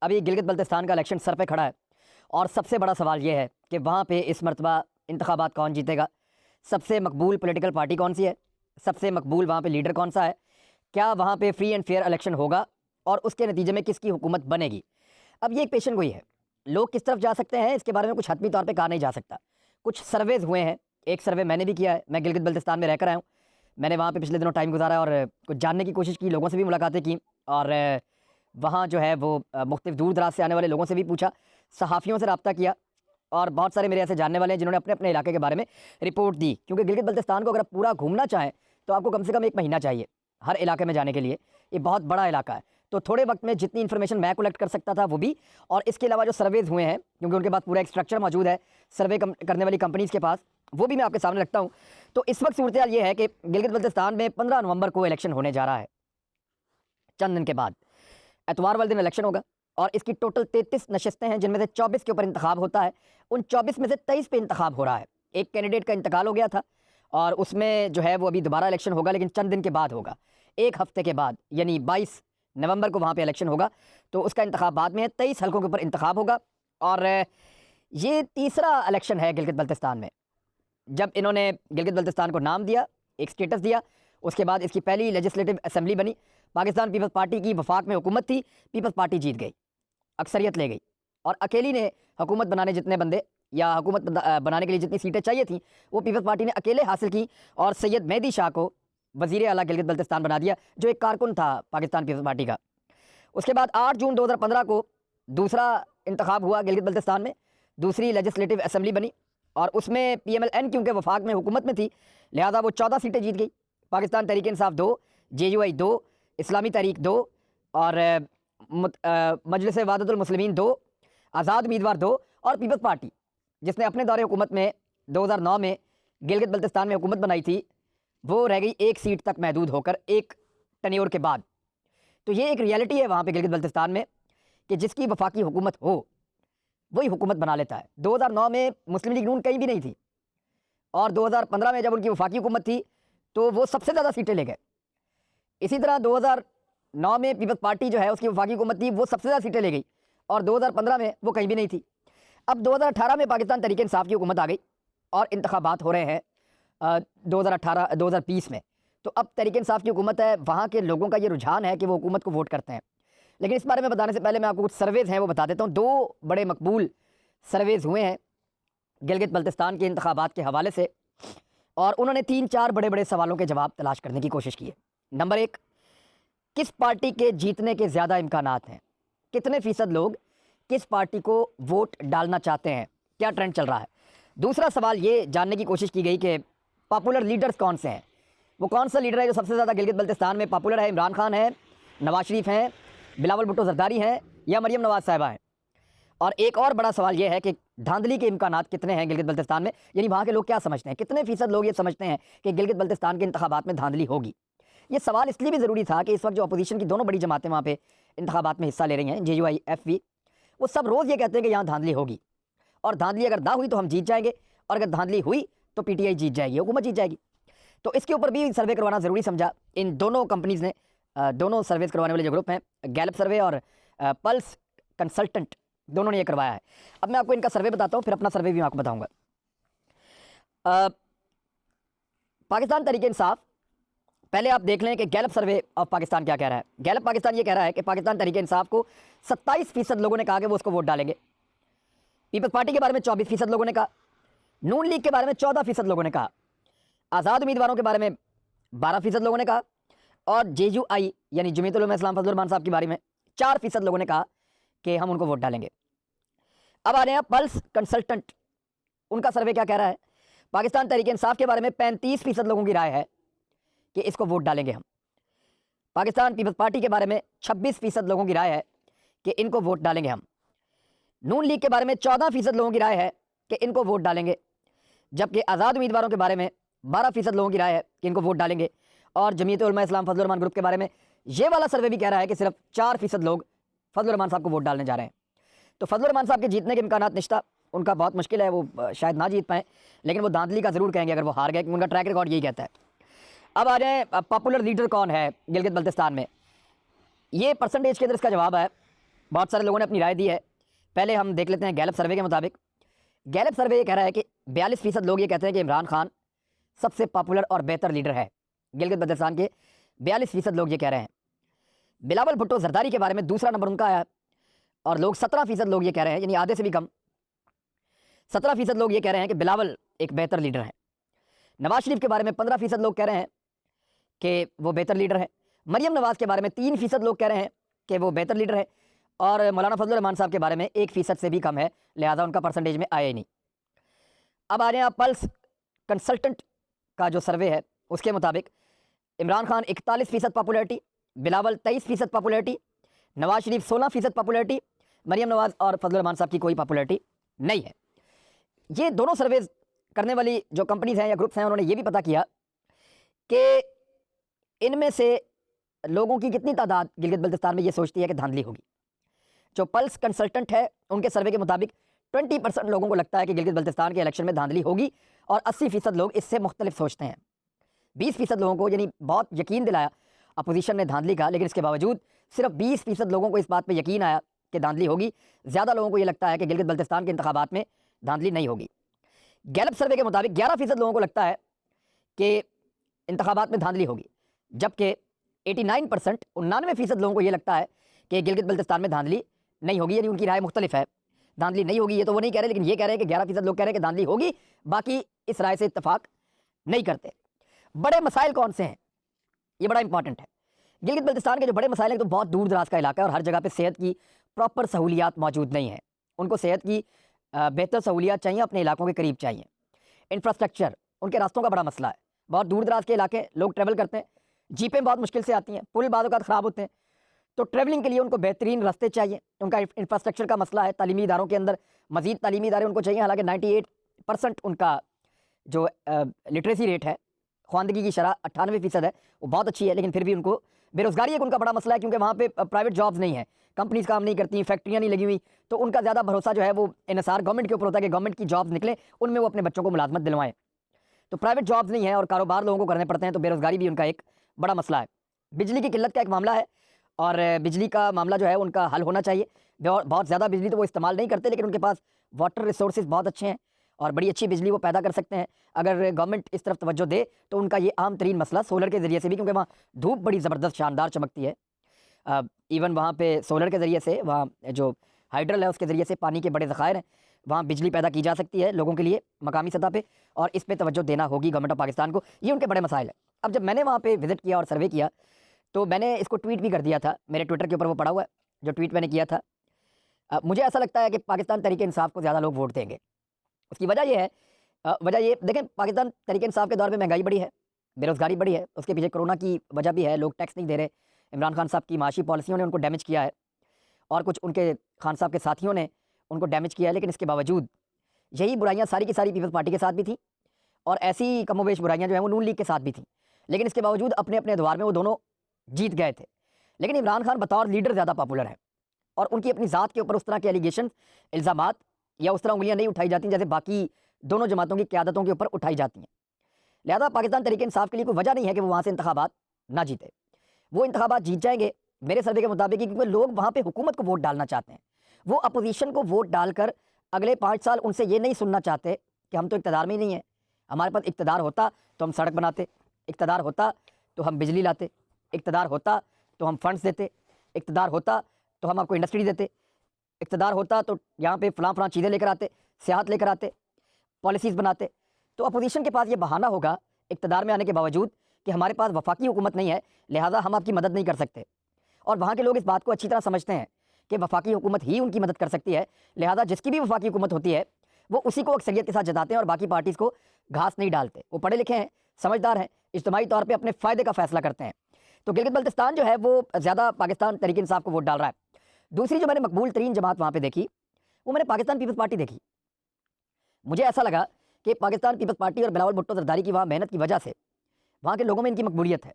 अभी गिलगित बल्तिस्तान का election sir पे खड़ा है और सबसे बड़ा सवाल ये है कि वहाँ पे इस मरतबा इंतखाबात कौन जीतेगा, सबसे मकबूल पॉलिटिकल पार्टी कौन सी है, सबसे मकबूल वहाँ पे लीडर कौन सा है, क्या वहाँ पे फ्री एंड फेयर इलेक्शन होगा और उसके नतीजे में किसकी हुकूमत बनेगी। अब ये एक पेशन गोई है, लोग किस तरफ जा सकते हैं इसके बारे में कुछ हतमी तौर पर कहा नहीं जा सकता। कुछ सर्वेज़ हुए हैं, एक सर्वे मैंने भी किया है, मैं गिलगित बल्तिस्तान में रहकर आया हूँ, मैंने वहाँ पे पिछले दिनों टाइम गुजारा और कुछ जानने की कोशिश की, लोगों से भी मुलाकातें की और वहाँ जो है वो मुख्तलिफ दूर दराज से आने वाले लोगों से भी पूछा, सहाफ़ियों से रब्ता किया और बहुत सारे मेरे ऐसे जानने वाले हैं जिन्होंने अपने अपने इलाके के बारे में रिपोर्ट दी। क्योंकि गिलगित बल्तिस्तान को अगर आप पूरा घूमना चाहें तो आपको कम से कम 1 महीना चाहिए हर इलाके में जाने के लिए, ये बहुत बड़ा इलाका है। तो थोड़े वक्त में जितनी इन्फॉर्मेशन मैं कलेक्ट कर सकता था वो भी, और इसके अलावा जो सर्वेज़ हुए हैं क्योंकि उनके पास पूरा एक स्ट्रक्चर मौजूद है सर्वे करने वाली कंपनीज़ के पास, वो भी मैं आपके सामने रखता हूँ। तो इस वक्त सूरत हाल ये है कि गिलगित बल्तिस्तान में 15 नवंबर को इलेक्शन होने जा रहा है, चंद दिन के बाद एतवार वाले दिन इलेक्शन होगा और इसकी टोटल 33 नशस्तें हैं जिनमें से 24 के ऊपर इंतखाब होता है। उन 24 में से 23 पे इंतखाब हो रहा है। एक कैंडिडेट का इंतकाल हो गया था और उसमें जो है वो अभी दोबारा इलेक्शन होगा, लेकिन चंद दिन के बाद होगा, 1 हफ्ते के बाद, यानी 22 नवंबर को वहाँ पे इलेक्शन होगा। तो उसका इंतखाब बाद में है, 23 हल्कों के ऊपर इंतखाब होगा और ये तीसरा इलेक्शन है गिलगित बल्तिस्तान में। जब इन्होंने गिलगित बल्तिस्तान को नाम दिया, एक स्टेटस दिया, उसके बाद इसकी पहली लेजिस्लेटिव असेंबली बनी। पाकिस्तान पीपल्स पार्टी की वफाक में हुकूमत थी, पीपल्स पार्टी जीत गई, अक्सरियत ले गई और अकेली ने हुकूमत बनाने जितने बंदे या हुकूमत बनाने के लिए जितनी सीटें चाहिए थी वो पीपल्स पार्टी ने अकेले हासिल की और सैयद मेहदी शाह को वज़ीर आला गिलगित बल्तिस्तान बना दिया, जो एक कारकुन था पाकिस्तान पीपल्स पार्टी का। उसके बाद 8 जून 2015 को दूसरा इंतखाब हुआ गिलगित बल्तिस्तान में, दूसरी लेजिस्लेटिव असेंबली बनी और उसमें PMLN क्योंकि वफाक में हुकूमत में थी लिहाजा वो 14 सीटें जीत गई। पाकिस्तान तहरीक इंसाफ 2, JUI 2, इस्लामी तहरीक 2 और मजलिस वहदतुल मुस्लिमीन 2, आज़ाद उम्मीदवार 2 और पीपल्स पार्टी जिसने अपने दौरे हुकूमत में 2009 में गिलगित बल्तिस्तान में हुकूमत बनाई थी वो रह गई 1 सीट तक महदूद होकर एक टन्योर के बाद। तो ये एक रियलिटी है वहाँ पे गिलगित बल्तिस्तान में कि जिसकी वफाकी हुकूमत हो वही हुकूमत बना लेता है। 2009 में मुस्लिम लीग नून कहीं भी नहीं थी और 2015 में जब उनकी वफाकी हुकूमत थी तो वो सबसे ज़्यादा सीटें ले गए। इसी तरह 2009 में पीपल्स पार्टी जो है उसकी वफाकी हुकूमत थी, वो सबसे ज़्यादा सीटें ले गई और 2015 में वो कहीं भी नहीं थी। अब 2018 में पाकिस्तान तहरीक इंसाफ की हुकूमत आ गई और इंतखाबात हो रहे हैं 2020 में। तो अब तहरीक इंसाफ की हुकूमत है, वहाँ के लोगों का ये रुझान है कि वो हुकूमत को वोट करते हैं। लेकिन इस बारे में बताने से पहले मैं आपको कुछ सर्वेज़ हैं वो बता देता हूँ। 2 बड़े मकबूल सर्वेज़ हुए हैं गिलगित बल्तिस्तान के इंतखाबात के हवाले से और उन्होंने 3-4 बड़े बड़े सवालों के जवाब तलाश करने की कोशिश की है। नंबर 1, किस पार्टी के जीतने के ज़्यादा इम्कानात हैं, कितने फ़ीसद लोग किस पार्टी को वोट डालना चाहते हैं, क्या ट्रेंड चल रहा है। दूसरा सवाल ये जानने की कोशिश की गई कि पॉपुलर लीडर्स कौन से हैं, वो कौन सा लीडर है जो सबसे ज़्यादा गिलगित बल्तिस्तान में पॉपुलर है। इमरान खान है, नवाज शरीफ हैं, बिलावल भुट्टो जरदारी हैं या मरियम नवाज़ साहिबा हैं। और एक और बड़ा सवाल ये है कि धांधली के इम्कानात कितने हैं गिलगित बल्तिस्तान में, यानी वहाँ के लोग क्या समझते हैं, कितने फ़ीसद लोग ये समझते हैं कि गिलगित बल्तिस्तान के इंतखाबात में धांधली होगी। ये सवाल इसलिए भी ज़रूरी था कि इस वक्त जो अपोजिशन की दोनों बड़ी जमातें वहाँ पे इंतखाबात में हिस्सा ले रही हैं, JUI FV, वो सब रोज़ ये कहते हैं कि यहाँ धांधली होगी और धांधली अगर ना हुई तो हम जीत जाएंगे और अगर धांधली हुई तो PTI जीत जाएगी, हुकूमत जीत जाएगी। तो इसके ऊपर भी सर्वे करवाना ज़रूरी समझा इन दोनों कंपनीज़ ने। दोनों सर्वेस करवाने वाले जो ग्रुप हैं, गैलप सर्वे और पल्स कंसल्टेंट, दोनों ने ये करवाया है। अब मैं आपको इनका सर्वे बताता हूँ, फिर अपना सर्वे भी मैं आपको बताऊँगा। पाकिस्तान तहरीक इंसाफ, पहले आप देख लें कि गैलप सर्वे ऑफ पाकिस्तान क्या कह रहा है। गैलप पाकिस्तान ये कह रहा है कि पाकिस्तान तहरीक इंसाफ को 27% लोगों ने कहा कि वो उसको वोट डालेंगे। पीपल्स पार्टी के बारे में 24% लोगों ने कहा, नून लीग के बारे में 14% लोगों ने कहा, आज़ाद उम्मीदवारों के बारे में 12% लोगों ने कहा और JUI यानी जमीयत उलमा इस्लाम फजलुर रहमान साहब के बारे में 4% लोगों ने कहा कि हम उनको वोट डालेंगे। अब आ रहे हैं पल्स कंसल्टेंट, उनका सर्वे क्या कह रहा है। पाकिस्तान तहरीक इंसाफ के बारे में 35% लोगों की राय है कि इसको वोट डालेंगे हम। पाकिस्तान पीपल्स पार्टी के बारे में 26% लोगों की राय है कि इनको वोट डालेंगे हम। नून लीग के बारे में 14% लोगों की राय है कि इनको वोट डालेंगे, जबकि आज़ाद उम्मीदवारों के बारे में 12% लोगों की राय है कि इनको वोट डालेंगे और जमीयत उलमा इस्लाम फजलुर रहमान ग्रुप के बारे में ये वाला सर्वे भी कह रहा है कि सिर्फ 4% लोग फजलुर रहमान साहब को वोट डालने जा रहे हैं। तो फजलुर रहमान साहब के जीतने के इम्कानात निश्ता, उनका बहुत मुश्किल है, वो शायद ना जीत पाएँ, लेकिन वो धांधली का ज़रूर कहेंगे अगर वो हार गए, क्योंकि उनका ट्रैक रिकॉर्ड यही कहता है। अब आ जाए पॉपुलर लीडर कौन है गिलगित बल्तिस्तान में। ये परसेंटेज के अंदर इसका जवाब है बहुत सारे लोगों ने अपनी राय दी है। पहले हम देख लेते हैं गैलप सर्वे के मुताबिक। गैलप सर्वे ये कह रहा है कि 42% लोग ये कहते हैं कि इमरान खान सबसे पॉपुलर और बेहतर लीडर है। गिलगित बल्तिस्तान के 42% लोग ये कह रहे हैं। बिलावल भुट्टो जरदारी के बारे में दूसरा नंबर उनका आया और लोग 17% लोग ये कह रहे हैं, यानी आधे से भी कम 17% लोग ये कह रहे हैं कि बिलावल एक बेहतर लीडर है। नवाज शरीफ के बारे में 15% लोग कह रहे हैं कि वो बेहतर लीडर है। मरियम नवाज के बारे में 3% लोग कह रहे हैं कि वो बेहतर लीडर है। और मौलाना फजल रहमान साहब के बारे में 1% से भी कम है, लिहाजा उनका परसेंटेज में आया ही नहीं। अब आ रहे हैं पल्स कंसल्टेंट का जो सर्वे है उसके मुताबिक Imran Khan 41% popularity, Bilawal 23% popularity, Nawaz Sharif 16% popularity, Maryam Nawaz और फजल रहमान साहब की कोई पॉपुलैरिटी नहीं है। ये दोनों सर्वे करने वाली जो कंपनीज हैं या ग्रुप्स हैं उन्होंने ये भी पता किया कि इनमें से लोगों की कितनी तादाद गिलगित बल्तिस्तान में ये सोचती है कि धांधली होगी। जो पल्स कंसल्टेंट है उनके सर्वे के मुताबिक 20% लोगों को लगता है कि गिलगित बल्तिस्तान के इलेक्शन में धांधली होगी और 80% लोग इससे मुख्तलिफ सोचते हैं। 20% लोगों को यानी बहुत यकीन दिलाया अपोजिशन ने धांधली का, लेकिन इसके बावजूद सिर्फ 20% लोगों को इस बात पर यकीन आया कि धांधली होगी। ज़्यादा लोगों को ये लगता है कि गिलगित बल्तिस्तान के इंतखाबात में धांधली नहीं होगी। गैलप सर्वे के मुताबिक 11% लोगों को लगता है कि इंतखाबात में धांधली होगी, जबकि 89% 99% लोगों को ये लगता है कि गिलगित बल्तिस्तान में धांधली नहीं होगी, यानी उनकी राय मुख्तलिफ है। धांधली नहीं होगी ये तो वो नहीं कह रहे, लेकिन ये कह रहे हैं कि 11% लोग कह रहे हैं कि धांधली होगी, बाकी इस राय से इत्तेफाक नहीं करते। बड़े मसाइल कौन से हैं, ये बड़ा इंपॉर्टेंट है। गिलगित बल्तिस्तान के जो बड़े मसाइल हैं तो बहुत दूर दराज का इलाका है और हर जगह पे सेहत की प्रॉपर सहूलियात मौजूद नहीं है। उनको सेहत की बेहतर सहूलियात चाहिए, अपने इलाकों के करीब चाहिए। इंफ्रास्ट्रक्चर, उनके रास्तों का बड़ा मसला है। बहुत दूर दराज के इलाके लोग ट्रैवल करते हैं, जीपें बहुत मुश्किल से आती हैं, पुल बाद औक़ात ख़राब होते हैं, तो ट्रैवलिंग के लिए उनको बेहतरीन रास्ते चाहिए। उनका इंफ्रास्ट्रक्चर का मसला है। तालीमी इदारों के अंदर मज़ीद तालीमी इदारे उनको चाहिए, हालांकि 98% उनका जो लिटरेसी रेट है, ख्वानदगी की शरह 98% है, वो बहुत अच्छी है, लेकिन फिर भी उनको बेरोज़गारी एक उनका बड़ा मसला है, क्योंकि वहाँ पे प्राइवेट जॉब्स नहीं है, कंपनीज काम नहीं करती, फैक्ट्रियाँ नहीं लगी हुई, तो उनका ज़्यादा भरोसा जो है वो इन्हिसार गवर्नमेंट के ऊपर होता है कि गवर्नमेंट की जॉब्स निकले, उनमें वो अपने बच्चों को मुलाजमत दिलवाएं। तो प्राइवेट जॉब्स नहीं है और कारोबार लोगों को करने पड़ते हैं, तो बेरोज़गारी भी उनका एक बड़ा मसला है। बिजली की किल्लत का एक मामला है और बिजली का मामला जो है उनका हल होना चाहिए। बहुत ज़्यादा बिजली तो वो इस्तेमाल नहीं करते, लेकिन उनके पास वाटर रिसोर्सेज बहुत अच्छे हैं और बड़ी अच्छी बिजली वो पैदा कर सकते हैं। अगर गवर्नमेंट इस तरफ तवज्जो दे तो उनका ये आम तरीन मसला सोलर के ज़रिए से भी, क्योंकि वहाँ धूप बड़ी ज़बरदस्त शानदार चमकती है, इवन वहाँ पे सोलर के ज़रिए से, वहाँ जो हाइड्रल है उसके ज़रिए से पानी के बड़े ज़खायर हैं, वहाँ बिजली पैदा की जा सकती है लोगों के लिए मकामी सतह पे, और इस पे तवज्जो देना होगी गवर्नमेंट ऑफ पाकिस्तान को। ये उनके बड़े मसाइल हैं। अब जब मैंने वहाँ पे विज़िट किया और सर्वे किया तो मैंने इसको ट्वीट भी कर दिया था, मेरे ट्विटर के ऊपर वो पड़ा हुआ है जो ट्वीट मैंने किया था। मुझे ऐसा लगता है कि पाकिस्तान तहरीक इंसाफ को ज़्यादा लोग वोट देंगे। उसकी वजह ये है, वजह ये देखें, पाकिस्तान तहरीक इंसाफ के दौर में महंगाई बढ़ी है, बेरोज़गारी बढ़ी है, उसके पीछे कोरोना की वजह भी है, लोग टैक्स नहीं दे रहे, इमरान खान साहब की माशी पॉलिसियों ने उनको डैमेज किया है और कुछ उनके खान साहब के साथियों ने उनको डैमेज किया है। लेकिन इसके बावजूद यही बुराइयाँ सारी की सारी पीपल्स पार्टी के साथ भी थी और ऐसी कमोबेश बुराइयाँ जो हैं वो नून लीग के साथ भी थी, लेकिन इसके बावजूद अपने अपने अदवार में वो दोनों जीत गए थे। लेकिन इमरान खान बतौर लीडर ज़्यादा पॉपुलर है और उनकी अपनी ज़ात के ऊपर उस तरह के एलिगेशन, इल्ज़ामात या उस तरह उंगलियाँ नहीं उठाई जाती जैसे बाकी दोनों जमातों की क़यादतों के ऊपर उठाई जाती हैं। लिहाजा पाकिस्तान तहरीक इंसाफ के लिए कोई वजह नहीं है कि वो वहाँ से इंतखाबात ना जीते। वो इंतखाबात जीत जाएंगे मेरे सर्वे के मुताबिक, क्योंकि लोग वहाँ पर हुकूमत को वोट डालना चाहते हैं। वो अपोजिशन को वोट डालकर अगले 5 साल उनसे ये नहीं सुनना चाहते कि हम तो इक़्तिदार में ही नहीं है, हमारे पास इक़्तिदार होता तो हम सड़क बनाते, इक़्तिदार होता तो हम बिजली लाते, इक़्तिदार होता तो हम फंड्स देते, इक़्तिदार होता तो हम आपको इंडस्ट्री देते, इक़्तिदार होता तो यहाँ पे फ़लाँ चीज़ें लेकर आते, सियाहत लेकर आते, पॉलिसीज़ बनाते। तो अपोजिशन के पास ये बहाना होगा इक़्तिदार में आने के बावजूद कि हमारे पास वफाकी हुकूमत नहीं है, लिहाजा हम आपकी मदद नहीं कर सकते। और वहाँ के लोग इस बात को अच्छी तरह समझते हैं कि वफाकी हुकूमत ही उनकी मदद कर सकती है, लिहाजा जिसकी भी वफाकी हुकूमत होती है वो उसी को अक्सरियत के साथ जताते हैं और बाकी पार्टीज़ को घास नहीं डालते। वो पढ़े लिखे हैं, समझदार हैं, इज्तिमाई तौर पे अपने फ़ायदे का फ़ैसला करते हैं। तो गिलगित बल्तिस्तान जो है वो ज़्यादा पाकिस्तान तहरीक इंसाफ को वोट डाल रहा है। दूसरी जो मैंने मकबूल तरीन जमात वहाँ पे देखी वो मैंने पाकिस्तान पीपल्स पार्टी देखी। मुझे ऐसा लगा कि पाकिस्तान पीपल्स पार्टी और बिलावल भुट्टो जरदारी की वहाँ मेहनत की वजह से वहाँ के लोगों में इनकी मकबूलियत है।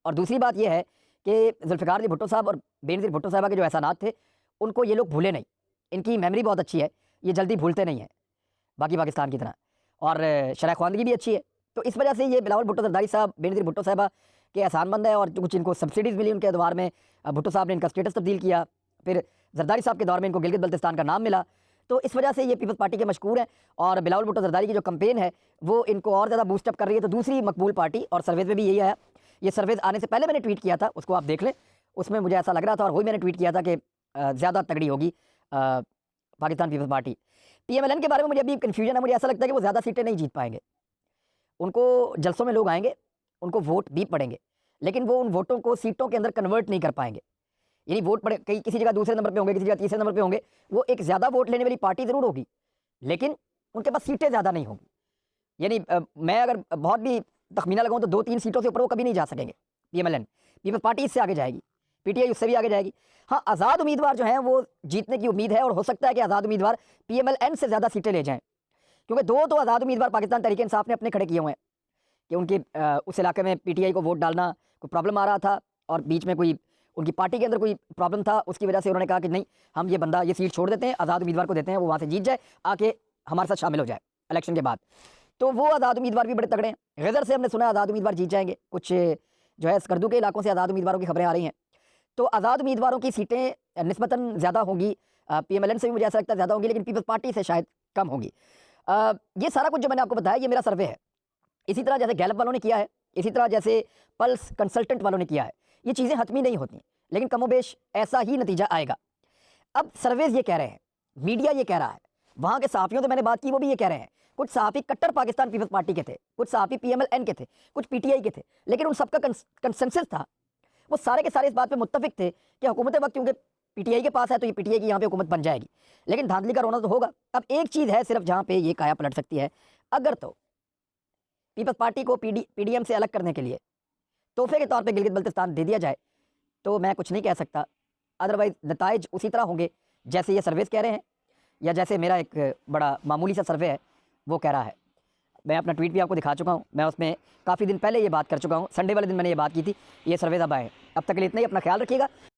और दूसरी बात यह है कि जुल्फ़िकार अली भुट्टो साहब और बेनज़ीर भुट्टो साहबा के जो एहसानात थे उनको ये लोग भूले नहीं, इनकी मेमोरी बहुत अच्छी है, ये जल्दी भूलते नहीं हैं बाकी पाकिस्तान की तरह, और शरह ख़वानदगी भी अच्छी है। तो इस वजह से ये बिलावल भुट्टो जरदारी साहब, बेनज़ीर भुट्टो साहबा के एहसानमंद है और कुछ इनको सब्सिडीज़ मिली उनके अदवार में। भुट्टो साहब ने इनका स्टेटस तब्दील किया फिर जरदारी साहब के दौर में इनको गिलगित बल्तिस्तान का नाम मिला। तो इस वजह से ये पीपल्स पार्टी के मशहूर हैं और बिलावल भुट्टो जरदारी की जो कैंपेन है वो इनको और ज़्यादा बूस्टअप कर रही है। तो दूसरी मकबूल पार्टी, और सर्वेज में भी यही आया, ये सर्वेज आने से पहले मैंने ट्वीट किया था, उसको आप देख लें, उसमें मुझे ऐसा लग रहा था और वही मैंने ट्वीट किया था कि ज़्यादा तगड़ी होगी पाकिस्तान पीपल्स पार्टी। PMLN के बारे में मुझे अभी कन्फ्यूजन है, मुझे ऐसा लगता है कि वो ज़्यादा सीटें नहीं जीत पाएंगे। उनको जलसों में लोग आएंगे, उनको वोट भी पड़ेंगे, लेकिन वो उन वोटों को सीटों के अंदर कन्वर्ट नहीं कर पाएंगे। यानी वोट पड़े, कहीं किसी जगह दूसरे नंबर पे होंगे, किसी जगह तीसरे नंबर पे होंगे, वो एक ज़्यादा वोट लेने वाली पार्टी ज़रूर होगी, लेकिन उनके पास सीटें ज़्यादा नहीं होंगी। यानी मैं अगर बहुत भी तखमीना लगाऊं तो 2-3 सीटों से ऊपर वो कभी नहीं जा सकेंगे। PMLN, पीपल्स पार्टी इससे आगे जाएगी, PTI उससे भी आगे जाएगी। हाँ, आज़ाद उम्मीदवार जो हैं वो जीतने की उम्मीद है और हो सकता है कि आज़ाद उम्मीदवार PMLN से ज़्यादा सीटें ले जाएँ, क्योंकि 2 तो आज़ाद उम्मीदवार पाकिस्तान तहरीक इंसाफ ने अपने खड़े किए हुए हैं कि उनके उस इलाके में PTI को वोट डालना कोई प्रॉब्लम आ रहा था और बीच में कोई उनकी पार्टी के अंदर कोई प्रॉब्लम था, उसकी वजह से उन्होंने कहा कि नहीं, हम ये बंदा ये सीट छोड़ देते हैं, आज़ाद उम्मीदवार को देते हैं, वो वहाँ से जीत जाए, आके हमारे साथ शामिल हो जाए इलेक्शन के बाद। तो वो आज़ाद उम्मीदवार भी बड़े तगड़े हैं। गदर से हमने सुना आज़ाद उम्मीदवार जीत जाएंगे, कुछ जो है स्कर्दू के इलाकों से आज़ाद उम्मीदवारों की खबरें आ रही हैं। तो आज़ाद उम्मीदवारों की सीटें निस्बतन ज़्यादा होंगी, PMLN से भी मुझे ऐसा लगता है ज़्यादा होंगी, लेकिन पीपल्स पार्टी से शायद कम होंगी। ये सारा कुछ जो मैंने आपको बताया ये मेरा सर्वे है। इसी तरह जैसे गैलप वालों ने किया है, इसी तरह जैसे पल्स कंसल्टेंट वालों ने किया है, ये चीज़ें हतमी नहीं होती, लेकिन कमोबेश ऐसा ही नतीजा आएगा। अब सर्वेज ये कह रहे हैं, मीडिया ये कह रहा है, वहाँ के सहाफ़ियों से मैंने बात की वो भी ये कह रहे हैं, कुछ सहाफ़ी कट्टर पाकिस्तान पीपल्स पार्टी के थे, कुछ सहाफ़ी PMLN के थे, कुछ PTI के थे, लेकिन उन सबका कंसेंसस था, वो सारे के सारे इस बात पे मुत्तफिक थे कि हुकूमत वक्त क्योंकि PTI के पास है तो ये PTI की यहाँ पे हुकूमत बन जाएगी, लेकिन धांधली का रोना तो होगा। अब एक चीज़ है सिर्फ जहाँ पे ये काया पलट सकती है, अगर तो पीपल्स पार्टी को PDM से अलग करने के लिए तोहफे के तौर पे गिलगित बल्तिस्तान दे दिया जाए तो मैं कुछ नहीं कह सकता, अदरवाइज़ नताइज उसी तरह होंगे जैसे ये सर्वेज कह रहे हैं या जैसे मेरा एक बड़ा मामूली सा सर्वे है वो कह रहा है। मैं अपना ट्वीट भी आपको दिखा चुका हूँ, मैं उसमें काफ़ी दिन पहले ये बात कर चुका हूँ, संडे वाले दिन मैंने ये बात की थी, ये सर्वेज अब आए। अब तक के लिए इतना ही, अपना ख्याल रखिएगा।